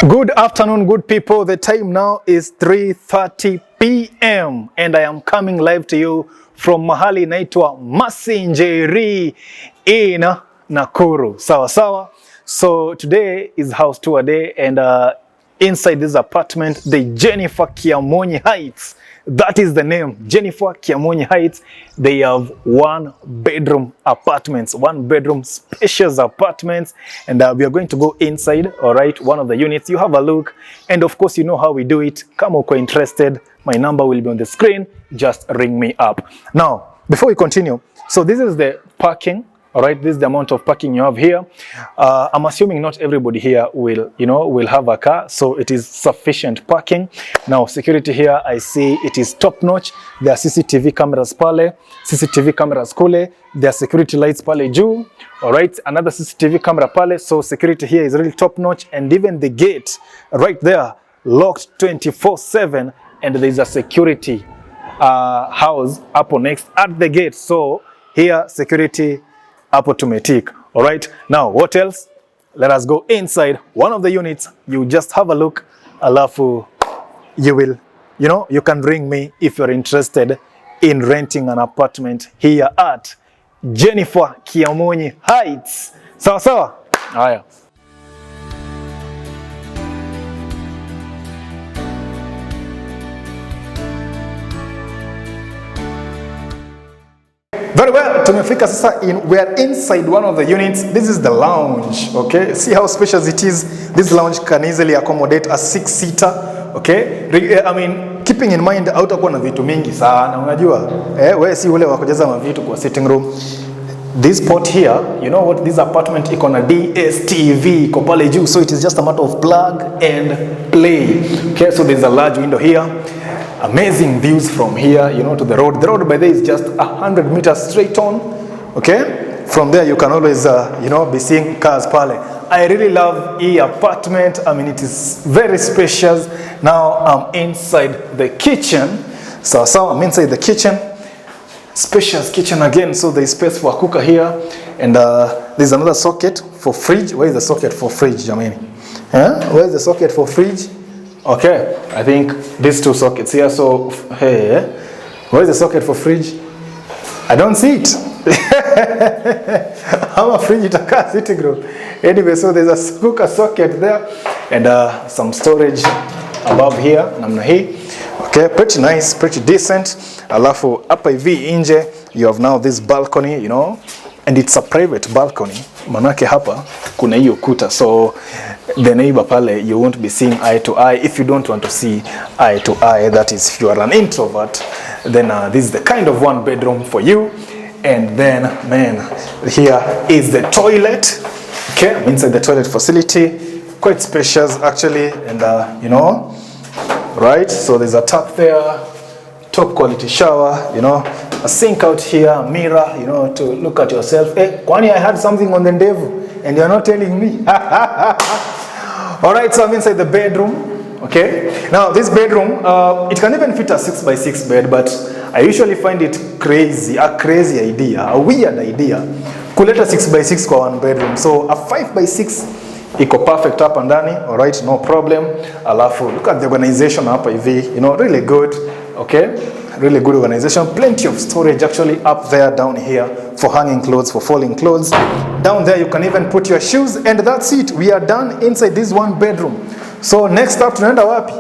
Good afternoon, good people. The time now is 3:30 p.m. and I am coming live to you from mahali naitwa Mercy Njeri in Nakuru. Sawa sawa. So today is house tour day and inside this apartment, the Jennifer Kiamunyi Heights. That is the name, Jennifer Kiamunyi Heights. They have one bedroom apartments, one bedroom spacious apartments, and we are going to go inside, all right, one of the units. You have a look, and of course, you know how we do it. Come on, interested, my number will be on the screen. Just ring me up. Now, before we continue, so this is the parking. All right, this is the amount of parking you have here. I'm assuming not everybody here will have a car, so it is sufficient parking. Now, security here, I see it is top notch. There are CCTV cameras pale, CCTV cameras kule. There are security lights pale juu. All right, another CCTV camera pale. So security here is really top notch, and even the gate right there locked 24/7, and there is a security house up next at the gate. So here security hapo tumetik. All right, now what else? Let us go inside one of the units. You just have a look, alafu you will, you can ring me if you're interested in renting an apartment here at Jennifer Kiamunyi Heights. Sawa sawa. Haya. Very well, tumefika sasa we are inside one of the units. This is the lounge, okay? See how spacious it is. This lounge can easily accommodate a 6-seater, okay? I mean, keeping in mind hautakuwa na vitu mingi sana, unajua? Wewe si ule wa kujaza mavitu kwa sitting room. This spot here, you know what, this apartment iko na DSTV iko pale juu, so it is just a matter of plug and play. Okay, so there's a large window here. Amazing views from here, to the road. The road by there is just 100 meters straight on. Okay, from there you can always, be seeing cars pale. I really love the apartment. I mean, it is very spacious. Now I'm inside the kitchen. So I'm inside the kitchen. Spacious kitchen again. So there is space for a cooker here, and there's another socket for fridge. Where is the socket for fridge, Jamini? Where is the socket for fridge? Okay, I think these two sockets here. So, hey, where is the socket for fridge? I don't see it. I'm a fridge itakaa sitting room. Anyway, so there's a cooker socket there, and some storage above here. Namna hii. Okay, pretty nice, pretty decent. Alafu hapa hivi nje, you have now this balcony, and it's a private balcony. Manake hapa kuna hiyo kuta, so the neighbor pale, you won't be seeing eye to eye. If you don't want to see eye to eye, that is if you are an introvert, then this is the kind of one bedroom for you. And then, man, here is the toilet. Okay, I'm inside the toilet facility, quite spacious actually, and right, so there's a tap there, top quality shower, a sink out here, mirror, to look at yourself. Hey, kwani I had something on the ndevu and you're not telling me. All right, so I'm inside the bedroom. Okay, now this bedroom, it can even fit a 6x6 bed, but I usually find it crazy, a crazy idea, a weird idea, kuleta 6x6 kwa one bedroom. So a 5x6 iko perfect hapa ndani. All right, no problem. Alafu look at the organization hapa hivi, really good. Okay, really good organization. Plenty of storage actually up there, down here for hanging clothes, for folding clothes. Down there you can even put your shoes, and that's it. We are done inside this one bedroom. So next up tunaenda wapi?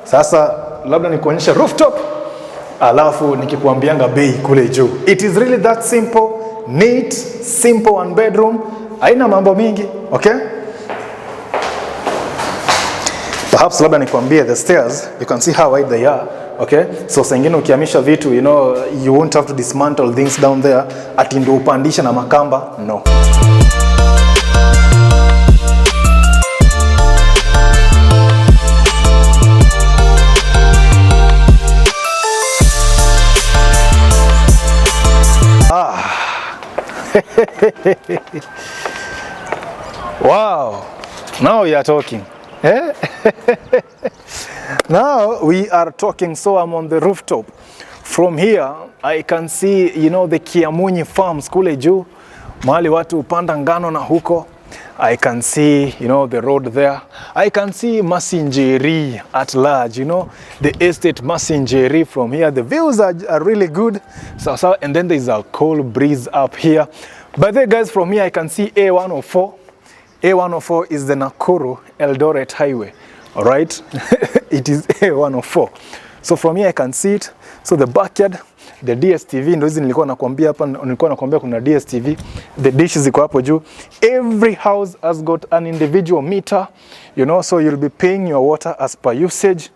Sasa labda nikuonyesha rooftop, alafu nikikuambianga bei kule juu. It is really that simple, neat, simple one bedroom. Haina mambo mingi, okay? Perhaps labda nikuambie the stairs, you can see how wide they are. Okay, so sengine ukihamisha vitu, you won't have to dismantle things down there ati ndio upandisha na makamba. No. Wow, now we are talking. Now we are talking. So I'm on the rooftop. From here I can see, the Kiamunyi farms kule juu, mahali watu upanda ngano na huko. I can see, you know, the road there. I can see Mercy Njeri at large, you know, the estate Mercy Njeri from here. The views are really good. So, and then there's a cold breeze up here. By the way, guys, from here I can see A104. A104 is the Nakuru Eldoret highway. All right, it is A104. So from here I can see it. So the backyard, the DSTV, ndio hizi nilikuwa nakwambia hapa, nilikuwa nakwambia kuna DSTV. The dishes ziko hapo juu. Every house has got an individual meter, you know, so you'll be paying your water as per usage.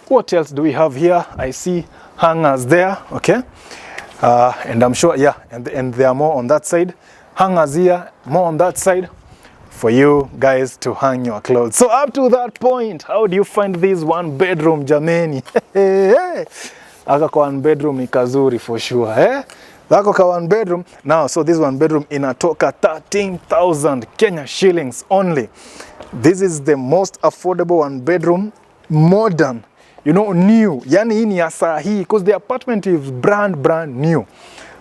What else do we have here? I see hangers there, okay? And I'm sure, yeah, and there are more on that side. Hangers here, more on that side, for you guys to hang your clothes. So up to that point, how do you find this one bedroom, jameni? Aka kwa one bedroom ni kazuri for sure, eh? Lako kwa one bedroom. Now, so this one bedroom inatoka 13,000 Kenya shillings only. This is the most affordable one bedroom, modern, you know, new. Yani hii ni ya saa hii, because the apartment is brand new.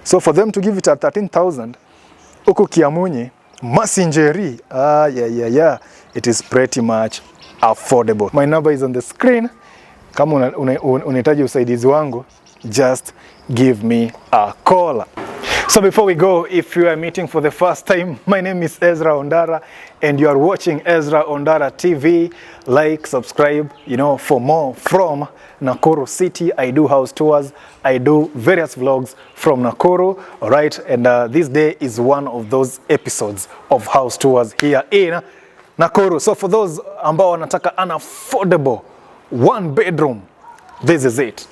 So for them to give it at 13,000, uko Kiamunyi, Mercy Njeri, yeah, it is pretty much affordable. My number is on the screen. Kama unahitaji usaidizi wangu, just give me a call. So before we go, if you are meeting for the first time, my name is EZRA ONDARA and you are watching EZRA ONDARA TV. Like, subscribe, you know, for more from Nakuru City. I do house tours. I do various vlogs from Nakuru, all right? And this day is one of those episodes of house tours here in Nakuru. So for those ambao wanataka an affordable one bedroom, this is it.